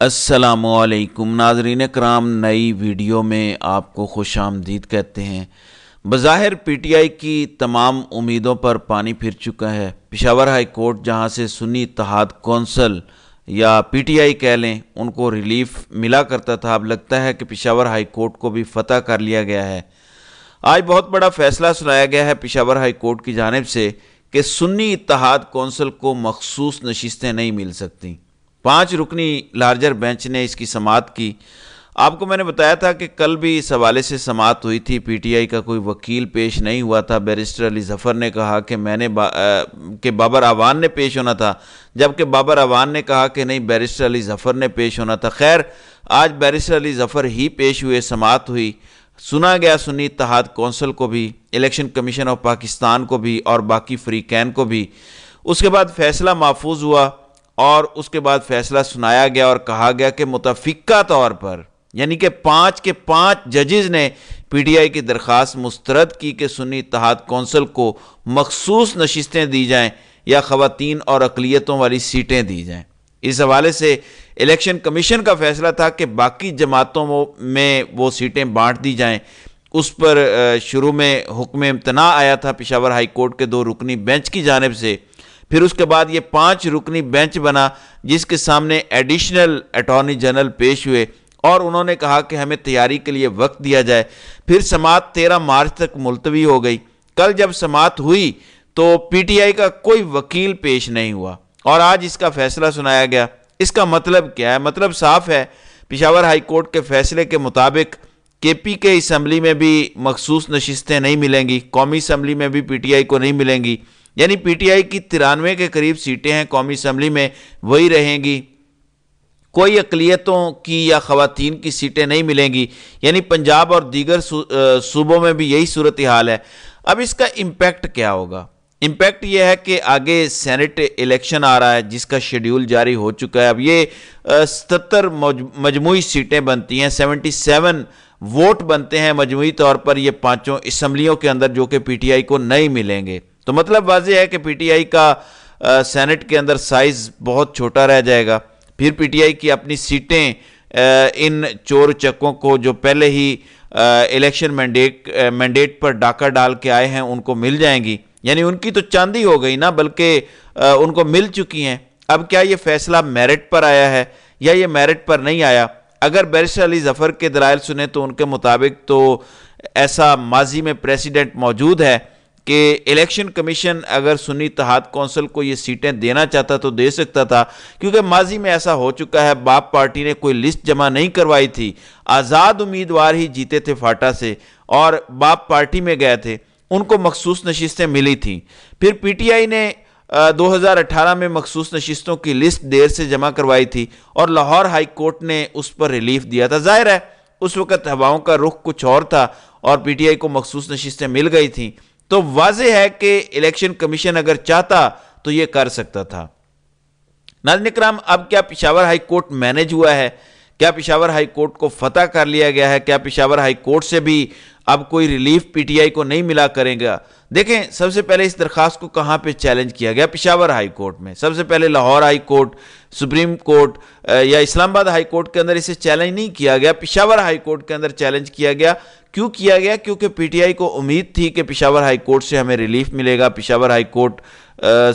السلام علیکم ناظرین کرام، نئی ویڈیو میں آپ کو خوش آمدید کہتے ہیں۔ بظاہر پی ٹی آئی کی تمام امیدوں پر پانی پھر چکا ہے۔ پشاور ہائی کورٹ، جہاں سے سنی اتحاد کونسل یا پی ٹی آئی کہہ لیں، ان کو ریلیف ملا کرتا تھا، اب لگتا ہے کہ پشاور ہائی کورٹ کو بھی فتح کر لیا گیا ہے۔ آج بہت بڑا فیصلہ سنایا گیا ہے پشاور ہائی کورٹ کی جانب سے کہ سنی اتحاد کونسل کو مخصوص نشستیں نہیں مل سکتی۔ 5 رکنی لارجر بینچ نے اس کی سماعت کی۔ آپ کو میں نے بتایا تھا کہ کل بھی اس حوالے سے سماعت ہوئی تھی، پی ٹی آئی کا کوئی وکیل پیش نہیں ہوا تھا۔ بیرسٹر علی ظفر نے کہا کہ بابر اعوان نے پیش ہونا تھا، جبکہ بابر اعوان نے کہا کہ نہیں، بیرسٹر علی ظفر نے پیش ہونا تھا۔ خیر، آج بیرسٹر علی ظفر ہی پیش ہوئے، سماعت ہوئی، سنا گیا سنی اتحاد کونسل کو بھی، الیکشن کمیشن آف پاکستان کو بھی اور باقی فریقین کو بھی۔ اس کے بعد فیصلہ محفوظ ہوا اور اس کے بعد فیصلہ سنایا گیا اور کہا گیا کہ متفقہ طور پر، یعنی کہ 5 کے 5 ججز نے پی ٹی آئی کی درخواست مسترد کی کہ سنی اتحاد کونسل کو مخصوص نشستیں دی جائیں یا خواتین اور اقلیتوں والی سیٹیں دی جائیں۔ اس حوالے سے الیکشن کمیشن کا فیصلہ تھا کہ باقی جماعتوں میں وہ سیٹیں بانٹ دی جائیں۔ اس پر شروع میں حکم امتناع آیا تھا پشاور ہائی کورٹ کے 2 رکنی بینچ کی جانب سے، پھر اس کے بعد یہ 5 رکنی بینچ بنا جس کے سامنے ایڈیشنل اٹارنی جنرل پیش ہوئے اور انہوں نے کہا کہ ہمیں تیاری کے لیے وقت دیا جائے۔ پھر سماعت 13 مارچ تک ملتوی ہو گئی۔ کل جب سماعت ہوئی تو پی ٹی آئی کا کوئی وکیل پیش نہیں ہوا اور آج اس کا فیصلہ سنایا گیا۔ اس کا مطلب کیا ہے؟ مطلب صاف ہے، پشاور ہائی کورٹ کے فیصلے کے مطابق کے پی کے اسمبلی میں بھی مخصوص نشستیں نہیں ملیں گی، قومی اسمبلی میں بھی پی ٹی آئی کو نہیں ملیں گی، یعنی پی ٹی آئی کی 93 کے قریب سیٹیں ہیں قومی اسمبلی میں، وہی رہیں گی۔ کوئی اقلیتوں کی یا خواتین کی سیٹیں نہیں ملیں گی، یعنی پنجاب اور دیگر صوبوں میں بھی یہی صورتحال ہے۔ اب اس کا امپیکٹ کیا ہوگا؟ امپیکٹ یہ ہے کہ آگے سینٹ الیکشن آ رہا ہے جس کا شیڈیول جاری ہو چکا ہے۔ اب یہ 77 مجموعی سیٹیں بنتی ہیں، 77 ووٹ بنتے ہیں مجموعی طور پر یہ 5 اسمبلیوں کے اندر، جو کہ پی ٹی آئی کو نہیں ملیں گے۔ تو مطلب واضح ہے کہ پی ٹی آئی کا سینٹ کے اندر سائز بہت چھوٹا رہ جائے گا۔ پھر پی ٹی آئی کی اپنی سیٹیں ان چور چکوں کو جو پہلے ہی الیکشن مینڈیٹ پر ڈاکہ ڈال کے آئے ہیں ان کو مل جائیں گی، یعنی ان کی تو چاندی ہو گئی نا، بلکہ ان کو مل چکی ہیں۔ اب کیا یہ فیصلہ میرٹ پر آیا ہے یا یہ میرٹ پر نہیں آیا؟ اگر بیرسٹر علی ظفر کے دلائل سنیں تو ان کے مطابق تو ایسا ماضی میں پریسیڈنٹ موجود ہے کہ الیکشن کمیشن اگر سنی اتحاد کونسل کو یہ سیٹیں دینا چاہتا تو دے سکتا تھا، کیونکہ ماضی میں ایسا ہو چکا ہے۔ باپ پارٹی نے کوئی لسٹ جمع نہیں کروائی تھی، آزاد امیدوار ہی جیتے تھے فاٹا سے اور باپ پارٹی میں گئے تھے، ان کو مخصوص نشستیں ملی تھیں۔ پھر پی ٹی آئی نے 2018 میں مخصوص نشستوں کی لسٹ دیر سے جمع کروائی تھی اور لاہور ہائی کورٹ نے اس پر ریلیف دیا تھا۔ ظاہر ہے اس وقت ہواؤں کا رخ کچھ اور تھا اور پی ٹی آئی کو مخصوص نشستیں مل گئی تھیں، تو واضح ہے کہ الیکشن کمیشن اگر چاہتا تو یہ کر سکتا تھا۔ ناظرین کرام، اب کیا پشاور ہائی کورٹ مینج ہوا ہے؟ کیا پشاور ہائی کورٹ کو فتح کر لیا گیا ہے؟ کیا پشاور ہائی کورٹ سے بھی اب کوئی ریلیف پی ٹی آئی کو نہیں ملا کرے گا؟ دیکھیں، سب سے پہلے اس درخواست کو کہاں پہ چیلنج کیا گیا؟ پشاور ہائی کورٹ میں۔ سب سے پہلے Lahore high court, supreme court یا اسلام آباد ہائی کورٹ کے اندر اسے چیلنج نہیں کیا گیا، پشاور ہائی کورٹ کے اندر چیلنج کیا گیا۔ کیوں کیا گیا؟ کیونکہ پی ٹی آئی کو امید تھی کہ پشاور ہائی کورٹ سے ہمیں ریلیف ملے گا، پشاور ہائی کورٹ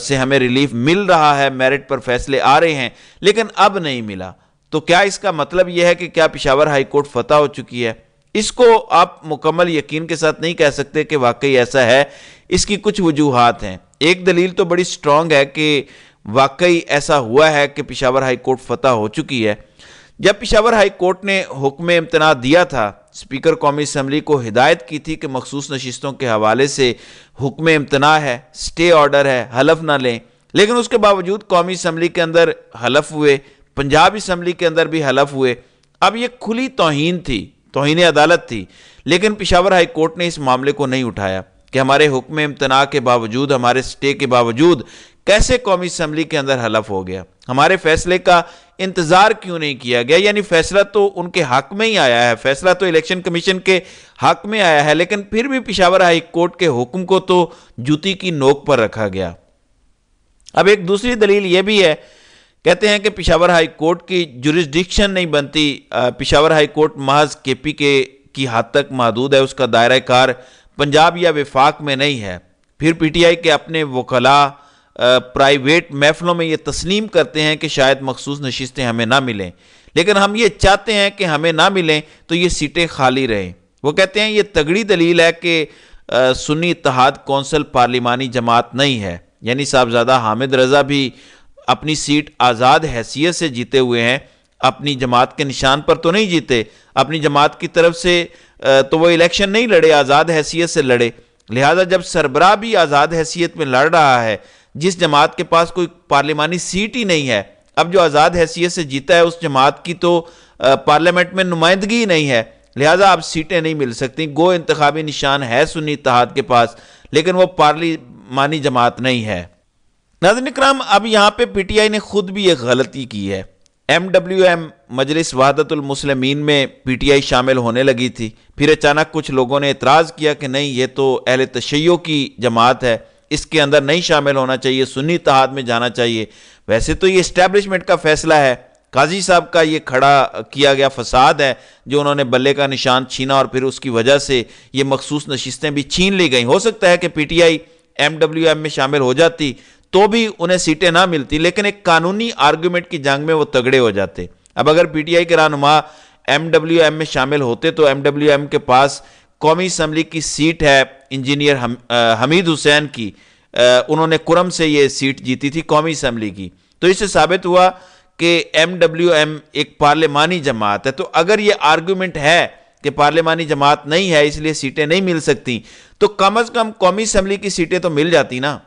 سے ہمیں ریلیف مل رہا ہے، میرٹ پر فیصلے آ رہے ہیں، لیکن اب نہیں ملا۔ تو کیا اس کا مطلب یہ ہے کہ کیا پشاور ہائی کورٹ فتح ہو چکی ہے؟ اس کو آپ مکمل یقین کے ساتھ نہیں کہہ سکتے کہ واقعی ایسا ہے۔ اس کی کچھ وجوہات ہیں۔ ایک دلیل تو بڑی سٹرونگ ہے کہ واقعی ایسا ہوا ہے کہ پشاور ہائی کورٹ فتح ہو چکی ہے۔ جب پشاور ہائی کورٹ نے حکم امتناع دیا تھا، اسپیکر قومی اسمبلی کو ہدایت کی تھی کہ مخصوص نشستوں کے حوالے سے حکم امتناع ہے، سٹے آرڈر ہے، حلف نہ لیں، لیکن اس کے باوجود قومی اسمبلی کے اندر حلف ہوئے، پنجاب اسمبلی کے اندر بھی حلف ہوئے۔ اب یہ کھلی توہین تھی، توہین عدالت تھی، لیکن پشاور ہائی کورٹ نے اس معاملے کو نہیں اٹھایا کہ ہمارے حکم امتناع کے باوجود، ہمارے سٹے کے باوجود کیسے قومی اسمبلی کے اندر حلف ہو گیا، ہمارے فیصلے کا انتظار کیوں نہیں کیا گیا؟ یعنی فیصلہ تو ان کے حق میں ہی آیا ہے، فیصلہ تو الیکشن کمیشن کے حق میں آیا ہے، لیکن پھر بھی پشاور ہائی کورٹ کے حکم کو تو جوتی کی نوک پر رکھا گیا۔ اب ایک دوسری دلیل یہ بھی ہے کہتے ہیں کہ پشاور ہائی کورٹ کی جورسڈکشن نہیں بنتی، پشاور ہائی کورٹ محض کے پی کے کی حد تک محدود ہے، اس کا دائرہ کار پنجاب یا وفاق میں نہیں ہے۔ پھر پی ٹی آئی کے اپنے وکلاء پرائیویٹ محفلوں میں یہ تسلیم کرتے ہیں کہ شاید مخصوص نشستیں ہمیں نہ ملیں، لیکن ہم یہ چاہتے ہیں کہ ہمیں نہ ملیں تو یہ سیٹیں خالی رہیں۔ وہ کہتے ہیں یہ تگڑی دلیل ہے کہ سنی اتحاد کونسل پارلیمانی جماعت نہیں ہے، یعنی صاحبزادہ حامد رضا بھی اپنی سیٹ آزاد حیثیت سے جیتے ہوئے ہیں، اپنی جماعت کے نشان پر تو نہیں جیتے، اپنی جماعت کی طرف سے تو وہ الیکشن نہیں لڑے، آزاد حیثیت سے لڑے۔ لہذا جب سربراہ بھی آزاد حیثیت میں لڑ رہا ہے، جس جماعت کے پاس کوئی پارلیمانی سیٹ ہی نہیں ہے، اب جو آزاد حیثیت سے جیتا ہے اس جماعت کی تو پارلیمنٹ میں نمائندگی ہی نہیں ہے، لہذا اب سیٹیں نہیں مل سکتی۔ گو انتخابی نشان ہے سنی اتحاد کے پاس، لیکن وہ پارلیمانی جماعت نہیں ہے۔ ناظرین اکرام، اب یہاں پہ پی ٹی آئی نے خود بھی ایک غلطی کی ہے۔ ایم ڈبلیو ایم مجلس وحدت المسلمین میں پی ٹی آئی شامل ہونے لگی تھی، پھر اچانک کچھ لوگوں نے اعتراض کیا کہ نہیں، یہ تو اہل تشیع کی جماعت ہے، اس کے اندر نہیں شامل ہونا چاہیے، سنی اتحاد میں جانا چاہیے۔ ویسے تو یہ اسٹیبلشمنٹ کا فیصلہ ہے، قاضی صاحب کا یہ کھڑا کیا گیا فساد ہے جو انہوں نے بلے کا نشان چھینا، اور پھر اس کی وجہ سے یہ مخصوص نشستیں بھی چھین لی گئیں۔ ہو سکتا ہے کہ P T I M W M میں شامل ہو جاتی تو بھی انہیں سیٹیں نہ ملتی، لیکن ایک قانونی آرگومنٹ کی جنگ میں وہ تگڑے ہو جاتے۔ اب اگر پی ٹی آئی کے رہنما ایم ڈبلیو ایم میں شامل ہوتے تو ایم ڈبلیو ایم کے پاس قومی اسمبلی کی سیٹ ہے انجینئر حمید حسین کی، انہوں نے کرم سے یہ سیٹ جیتی تھی قومی اسمبلی کی، تو اس سے ثابت ہوا کہ ایم ڈبلیو ایم ایک پارلیمانی جماعت ہے۔ تو اگر یہ آرگومنٹ ہے کہ پارلیمانی جماعت نہیں ہے اس لیے سیٹیں نہیں مل سکتی، تو کم از کم قومی اسمبلی کی سیٹیں تو مل جاتی نا۔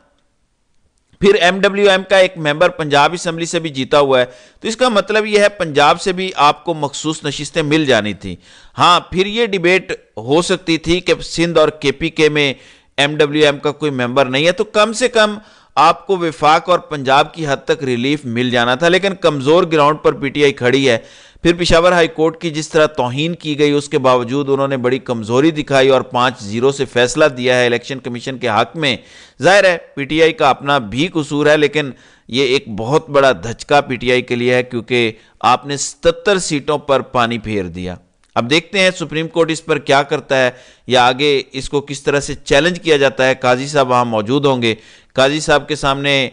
پھر ایم ڈبلیو ایم کا ایک ممبر پنجاب اسمبلی سے بھی جیتا ہوا ہے، تو اس کا مطلب یہ ہے پنجاب سے بھی آپ کو مخصوص نشستیں مل جانی تھی۔ ہاں، پھر یہ ڈیبیٹ ہو سکتی تھی کہ سندھ اور کے پی کے میں ایم ڈبلیو ایم کا کوئی ممبر نہیں ہے، تو کم سے کم آپ کو وفاق اور پنجاب کی حد تک ریلیف مل جانا تھا، لیکن کمزور گراؤنڈ پر پی ٹی آئی کھڑی ہے۔ پھر پشاور ہائی کورٹ کی جس طرح توہین کی گئی، اس کے باوجود انہوں نے بڑی کمزوری دکھائی اور 5-0 سے فیصلہ دیا ہے الیکشن کمیشن کے حق میں۔ ظاہر ہے پی ٹی آئی کا اپنا بھی قصور ہے، لیکن یہ ایک بہت بڑا دھچکا پی ٹی آئی کے لیے ہے، کیونکہ آپ نے 77 سیٹوں پر پانی پھیر دیا۔ اب دیکھتے ہیں سپریم کورٹ اس پر کیا کرتا ہے، یا آگے اس کو کس طرح سے چیلنج کیا جاتا ہے۔ قاضی صاحب وہاں موجود ہوں گے۔ قاضی صاحب کے سامنے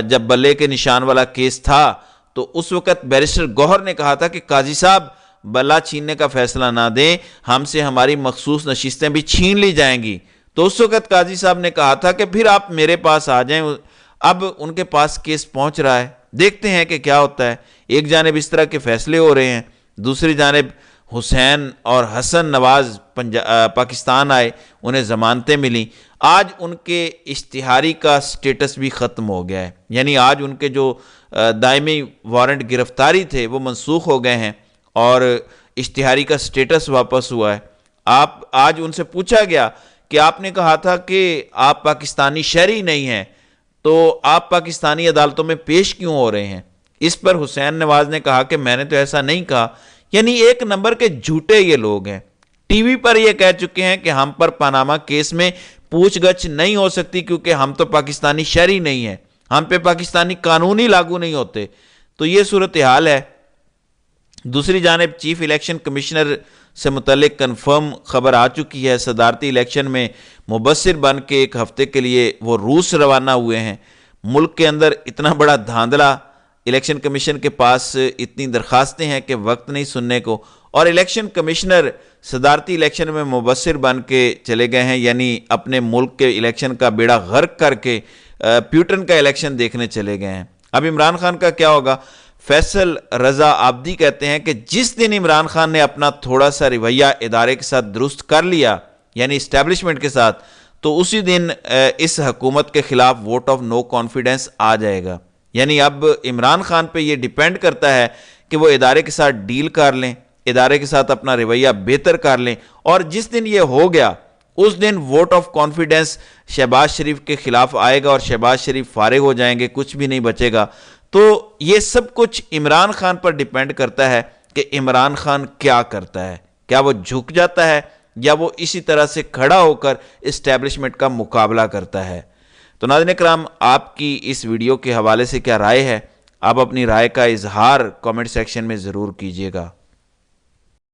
جب بلے کے نشان والا کیس تھا تو اس وقت بیرسٹر گوہر نے کہا تھا کہ قاضی صاحب بلا چھیننے کا فیصلہ نہ دیں، ہم سے ہماری مخصوص نشستیں بھی چھین لی جائیں گی۔ تو اس وقت قاضی صاحب نے کہا تھا کہ پھر آپ میرے پاس آ جائیں۔ اب ان کے پاس کیس پہنچ رہا ہے، دیکھتے ہیں کہ کیا ہوتا ہے۔ ایک جانب اس طرح کے فیصلے ہو رہے ہیں، دوسری جانب حسین اور حسن نواز پاکستان آئے، انہیں ضمانتیں ملیں۔ آج ان کے اشتہاری کا سٹیٹس بھی ختم ہو گیا ہے، یعنی آج ان کے جو دائمی وارنٹ گرفتاری تھے وہ منسوخ ہو گئے ہیں اور اشتہاری کا سٹیٹس واپس ہوا ہے۔ آج ان سے پوچھا گیا کہ آپ نے کہا تھا کہ آپ پاکستانی شہری نہیں ہیں، تو آپ پاکستانی عدالتوں میں پیش کیوں ہو رہے ہیں؟ اس پر حسین نواز نے کہا کہ میں نے تو ایسا نہیں کہا۔ یعنی ایک نمبر کے جھوٹے یہ لوگ ہیں۔ ٹی وی پر یہ کہہ چکے ہیں کہ ہم پر پاناما کیس میں پوچھ گچھ نہیں ہو سکتی کیونکہ ہم تو پاکستانی شہری نہیں ہیں، ہم پہ پاکستانی قانون ہی لاگو نہیں ہوتے۔ تو یہ صورتحال ہے۔ دوسری جانب چیف الیکشن کمشنر سے متعلق کنفرم خبر آ چکی ہے، صدارتی الیکشن میں مبصر بن کے ایک ہفتے کے لیے وہ روس روانہ ہوئے ہیں۔ ملک کے اندر اتنا بڑا دھاندلا، الیکشن کمیشن کے پاس اتنی درخواستیں ہیں کہ وقت نہیں سننے کو، اور الیکشن کمشنر صدارتی الیکشن میں مبصر بن کے چلے گئے ہیں، یعنی اپنے ملک کے الیکشن کا بیڑا غرق کر کے پیوٹن کا الیکشن دیکھنے چلے گئے ہیں۔ اب عمران خان کا کیا ہوگا؟ فیصل رضا عابدی کہتے ہیں کہ جس دن عمران خان نے اپنا تھوڑا سا رویہ ادارے کے ساتھ درست کر لیا، یعنی اسٹیبلشمنٹ کے ساتھ، تو اسی دن اس حکومت کے خلاف ووٹ آف نو کانفیڈنس آ جائے گا۔ یعنی اب عمران خان پہ یہ ڈیپینڈ کرتا ہے کہ وہ ادارے کے ساتھ ڈیل کر لیں، ادارے کے ساتھ اپنا رویہ بہتر کر لیں، اور جس دن یہ ہو گیا اس دن ووٹ آف کانفیڈنس شہباز شریف کے خلاف آئے گا اور شہباز شریف فارغ ہو جائیں گے، کچھ بھی نہیں بچے گا۔ تو یہ سب کچھ عمران خان پر ڈیپینڈ کرتا ہے کہ عمران خان کیا کرتا ہے، کیا وہ جھک جاتا ہے یا وہ اسی طرح سے کھڑا ہو کر اسٹیبلشمنٹ کا مقابلہ کرتا ہے۔ تو ناظرین کرام، آپ کی اس ویڈیو کے حوالے سے کیا رائے ہے؟ آپ اپنی رائے کا اظہار کامنٹ سیکشن میں ضرور کیجیے گا۔